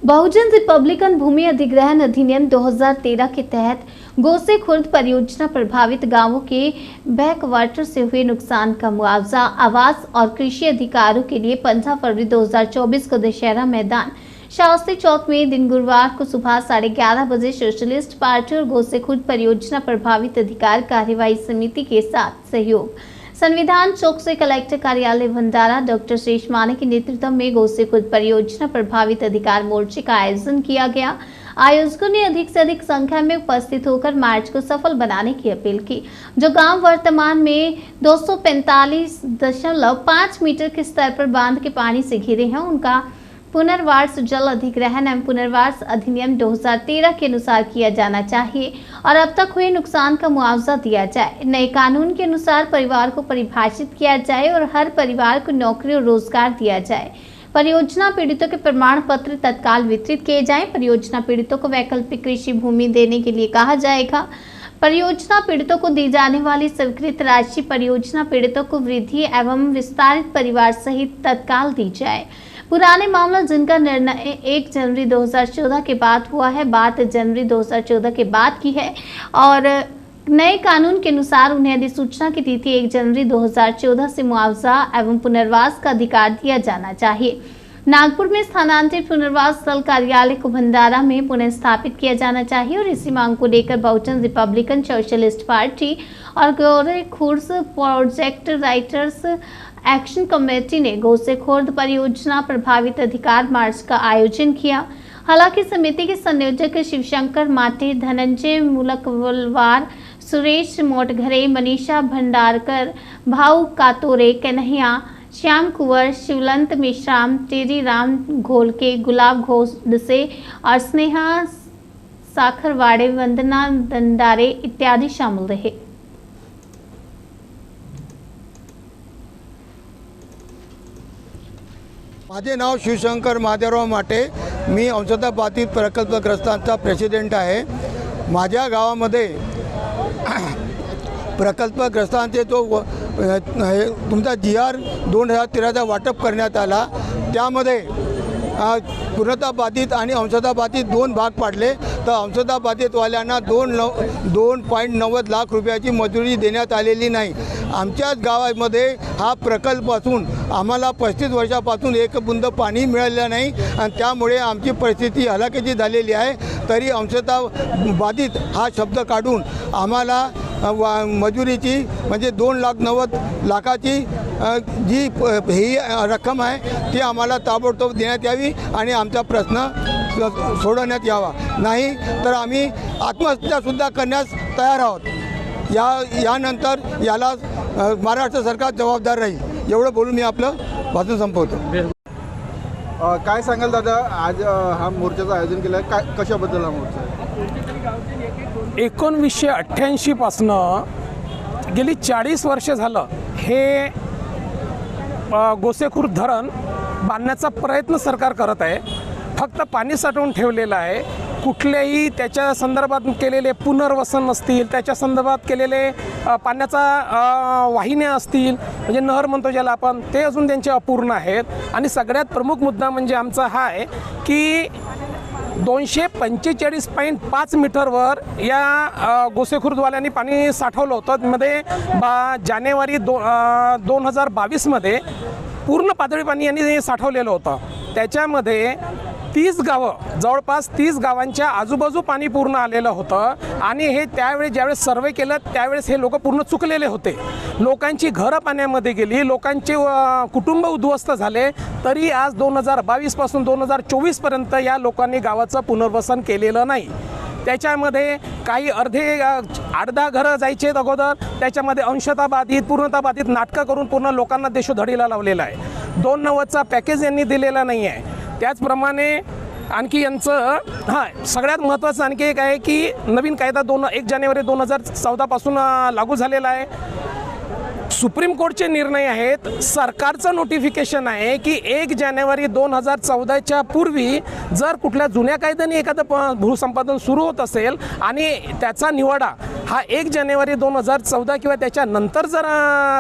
बहुजन Republican भूमि अधिग्रहण अधिनियम 2013 के तहत गोसे खुर्द परियोजना प्रभावित गांवों के बैकवाटर से हुए नुकसान का मुआवजा आवास और कृषि अधिकारों के लिए 15 फरवरी 2024 को दशहरा मैदान शास्त्री चौक में दिन गुरुवार को सुबह 11:30 बजे सोशलिस्ट पार्टी और गोसे खुर्द परियोजना प्रभावित अधिकार कार्यवाही समिति के साथ सहयोग संविधान चौक से कलेक्टर कार्यालय भंडारा डॉक्टर शेष माने के नेतृत्व में गोसे खुर्द परियोजना प्रभावित अधिकार मोर्चे का आयोजन किया गया। आयोजकों ने अधिक से अधिक संख्या में उपस्थित होकर मार्च को सफल बनाने की अपील की। जो गांव वर्तमान में 245.5 मीटर के स्तर पर बांध के पानी से घिरे हैं, उनका पुनर्वास जल अधिग्रहण एवं पुनर्वास अधिनियम 2013 के अनुसार किया जाना चाहिए और अब तक हुए नुकसान का मुआवजा दिया जाए। नए कानून के अनुसार परिवार को परिभाषित किया जाए और हर परिवार को नौकरी और रोजगार दिया जाए। परियोजना पीड़ितों के प्रमाण पत्र तत्काल वितरित किए जाएं। परियोजना पीड़ितों को वैकल्पिक कृषि भूमि देने के लिए कहा जाएगा। परियोजना पीड़ितों को दी जाने वाली स्वीकृत राशि परियोजना पीड़ितों को वृद्धि एवं विस्तारित परिवार सहित तत्काल दी जाए। पुराने मामला जिनका निर्णय 1 जनवरी 2014 के बाद हुआ है, बात जनवरी 2014 के बाद की है और नए कानून के अनुसार उन्हें अधिसूचना की तिथि 1 जनवरी 2014 से मुआवजा एवं पुनर्वास का अधिकार दिया जाना चाहिए। नागपुर में स्थानांतरित पुनर्वास स्थल कार्यालय को भंडारा में पुनः स्थापित किया जाना चाहिए और इसी मांग को लेकर बहुजन रिपब्लिकन सोशलिस्ट पार्टी और Gore Khurd project writers action committee ने गोसे खुर्द परियोजना प्रभावित अधिकार मार्च का आयोजन किया। हालांकि समिति के संयोजक शिवशंकर माटे, धनंजय मुलकवलवार, सुरेश मोटघरे, मनीषा भंडारकर, भाऊ कातोरे, कन्हैया, श्याम कुंवर, शिवलंत मिश्राम, टेरी राम घोलके, गुलाब घोड़से और स्नेहा साखरवाड़े, वंदना दंडारे इत्यादि शामिल रहे। माझे नाव शिवशंकर महादेवराव माटे, मी अंशतः बाधित प्रकल्पग्रस्तांचा प्रेसिडेंट आहे। माझ्या गावामध्ये प्रकल्पग्रस्तांचे जो तुमचा GR 2013चा वाटप करण्यात आला, त्यामध्ये पूर्णतः बाधित आणि अंशतः बाधित दोन भाग पाडले। तर अंशतः बाधितवाल्यांना 2.90 लाख रुपयाची मजुरी देण्यात आलेली नाही। आमच्याच गावामध्ये हा प्रकल्प असून आम्हाला 35 वर्षापासून एक बुंद पाणी मिळालेलं नाही आणि त्यामुळे आमची परिस्थिती हलाखीची झालेली आहे। तरी अंशतः बाधित हा शब्द काढून आम्हाला मजुरीची म्हणजे 2,90,00,000ची जी ही रक्कम आहे ती आम्हाला ताबडतोब देण्यात यावी आणि आमचा प्रश्न सोडवण्यात यावा, नाही तर आम्ही आत्महत्यासुद्धा करण्यास तयार आहोत। यानंतर याला महाराष्ट्र सरकार जबाबदार राहील। एवढं बोलून मी आपलं भाषण संपवतो। काय सांगाल दादा, आज हा मोर्चाचं आयोजन केलं आहे, काय कशाबद्दल हा मोर्चा? 1988 पासनं गेली 40 वर्ष झालं हे गोसे खुर्द धरण बांधण्याचा प्रयत्न सरकार करत आहे। फक्त पाणी साठवून ठेवलेलं आहे। कुठलेही त्याच्या संदर्भात केलेले पुनर्वसन असतील, त्याच्या संदर्भात केलेले पाण्याचा वाहिन्या असतील, म्हणजे नहर म्हणतो ज्याला आपण, ते अजून त्यांचे अपूर्ण आहेत। आणि सगळ्यात प्रमुख मुद्दा म्हणजे आमचा हा आहे की 245.5 मीटरवर या गोसे खुर्दवाल्यांनी पाणी साठवलं होतं। मध्ये जानेवारी 2022मध्ये पूर्ण पातळी पाणी यांनी साठवलेलं होतं। त्याच्यामध्ये 30 गावं, जवळपास 30 गावांच्या आजूबाजू पाणी पूर्ण आलेलं होतं आणि हे त्यावेळी ज्यावेळेस सर्वे केलं त्यावेळेस हे लोक पूर्ण चुकलेले होते। लोकांची घरं पाण्यामध्ये गेली, लोकांचे कुटुंब उद्ध्वस्त झाले। तरी आज 2022 पासून 2024 पर्यंत या लोकांनी गावाचं पुनर्वसन केलेलं नाही। त्याच्यामध्ये काही अर्धे 8-10 घरं जायचे अगोदर, त्याच्यामध्ये अंशतः बाधित पूर्णतः बाधित नाटकं करून पूर्ण लोकांना देशोधडीला लावलेला आहे। 290चा पॅकेज यांनी दिलेला नाही आहे। त्याचप्रमाणे आणखी यांचं सगळ्यात महत्त्वाचं आणखी एक आहे की नवीन कायदा 1 जानेवारी 2014 पासून लागू झालेला आहे। सुप्रीम कोर्टचे निर्णय आहेत, सरकारचं नोटिफिकेशन आहे की 1 जानेवारी 2014च्या पूर्वी जर कुठल्या जुन्या कायद्याने एखादं भूसंपादन सुरू होत असेल आणि त्याचा निवाडा हा 1 जानेवारी 2014 किंवा त्याच्यानंतर जर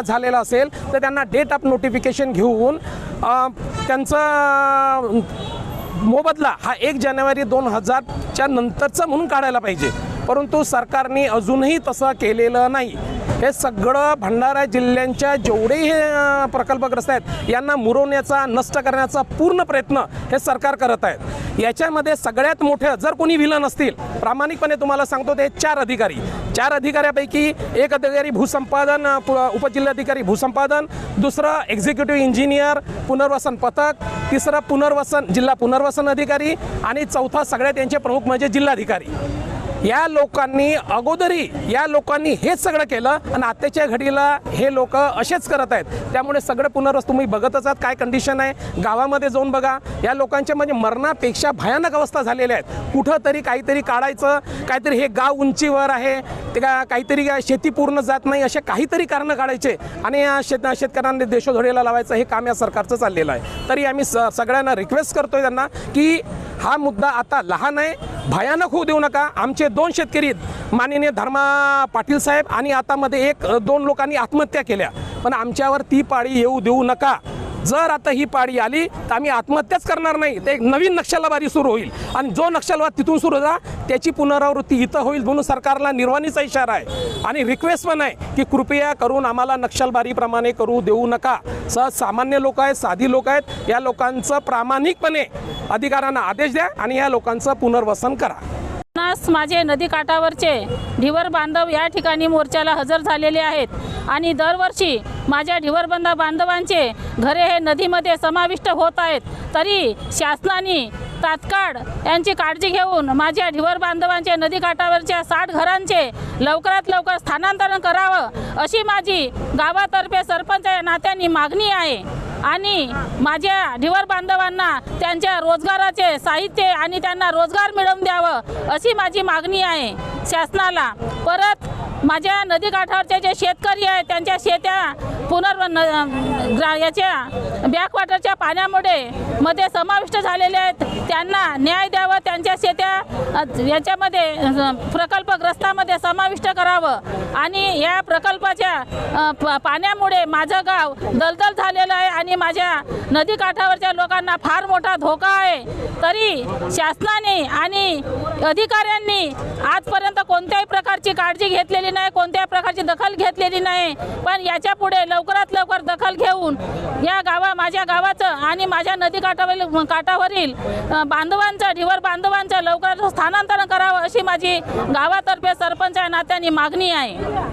झालेला असेल तर त्यांना डेट ऑफ नोटिफिकेशन घेऊन त्यांचं मोबदला हा 1 जानेवारी 2000च्या नंतरचा म्हणून काढायला पाहिजे, परंतु सरकारने अजूनही तसं केलेलं नाही. हे सगळं भंडारा जिल्ह्यांच्या जेवढेही प्रकल्पग्रस्त आहेत यांना मुरवण्याचा, नष्ट करण्याचा पूर्ण प्रयत्न हे सरकार करत आहेत. याच्यामध्ये सगळ्यात मोठे जर कोणी विलन असतील, प्रामाणिकपणे तुम्हाला सांगतो, ते 4 अधिकारी. 4 अधिकाऱ्यापैकी एक अधिकारी भूसंपादन, उपजिल्हाधिकारी भूसंपादन, दुसरं एक्झिक्युटिव्ह इंजिनियर पुनर्वसन पथक, तिसरं जिल्हा पुनर्वसन अधिकारी आणि चौथा सगळ्यात त्यांचे प्रमुख म्हणजे जिल्हाधिकारी. या लोकांनी हेच सगळं केलं आणि आत्ताच्या घडीला हे लोक असेच करत आहेत. त्यामुळे सगळं पुनर्वसन तुम्ही बघतच आहात काय कंडिशन आहे. गावामध्ये जाऊन बघा, या लोकांच्या म्हणजे मरणापेक्षा भयानक अवस्था झालेल्या आहेत. कुठं तरी काहीतरी काढायचं, काहीतरी हे गाव उंचीवर आहे, ते काहीतरी शेती पूर्ण जात नाही, असे काहीतरी कारणं काढायचे आणि शेतकऱ्यांना देशोधडीला लावायचं हे काम या सरकारचं चाललेलं आहे. तरी आम्ही सगळ्यांना रिक्वेस्ट करतोय त्यांना की हा मुद्दा आता लहान आहे, भयानक होऊ देऊ नका. आमचे 2 शेतकरी माननीय धर्मा पाटील साहेब आणि आता मध्ये 1-2 लोकांनी आत्महत्या केल्या, पण आमच्यावर ती पाळी येऊ देऊ नका. जर आता ही पाळी आली तर आम्ही आत्महत्याच करणार नाही, ते एक नवीन नक्षलवादी सुरू होईल आणि जो नक्षलवाद तिथून सुरू झाला त्याची पुनरावृत्ती इथं होईल. म्हणून सरकारला निर्वाणीचा इशारा आहे आणि रिक्वेस्ट पण आहे की कृपया करून आम्हाला नक्षलबारीप्रमाणे करू देऊ नका. सामान्य लोक आहेत, साधी लोक आहेत, या लोकांचं प्रामाणिकपणे अधिकाऱ्यांना आदेश द्या आणि या लोकांचं पुनर्वसन करा. माझे नदीकाठावरचे ढिवर बांधव या ठिकाणी मोर्चाला हजर झालेले आहेत आणि दरवर्षी माझ्या ढिवर बांधवांचे घरे हे नदीमध्ये समाविष्ट होत आहेत. तरी शासनाने तात्काळ यांची काळजी घेऊन माझ्या ढिवर बांधवांचे नदीकाठावरच्या 60 घरांचे लवकरात लवकर स्थानांतरण करावं अशी माझी गावातर्फे सरपंच या नात्याने मागणी आहे. आणि माझ्या ढिवर बांधवांना त्यांच्या रोजगाराचे साहित्य आणि त्यांना रोजगार मिळवून द्यावं अशी माझी मागणी आहे शासनाला. परत माझ्या नदीकाठावरचे जे शेतकरी आहेत त्यांच्या शेत्या याच्या बॅकवॉटरच्या पाण्यामध्ये समाविष्ट झालेले आहेत, त्यांना न्याय द्यावं, त्यांच्या शेत्या याच्यामध्ये प्रकल्पग्रस्तामध्ये समाविष्ट करावं. आणि या प्रकल्पाच्या पाण्यामुळे माझं गाव दलदल झालेलं आहे आणि माझ्या नदीकाठावरच्या लोकांना फार मोठा धोका आहे. तरी शासनाने आणि अधिकाऱ्यांनी आजपर्यंत कोणत्याही प्रकारची काळजी घेतलेली नाही, कोणत्याही प्रकारची दखल घेतलेली नाही. पण याच्या पुढे लवकरात लवकर दखल घेऊन या माझ्या गावाचं आणि माझ्या काठावरील बांधवांचं, ढिवर बांधवांचं लवकर स्थानांतरण करावं अशी माझी गावातर्फे सरपंच या नात्याने मागणी आहे.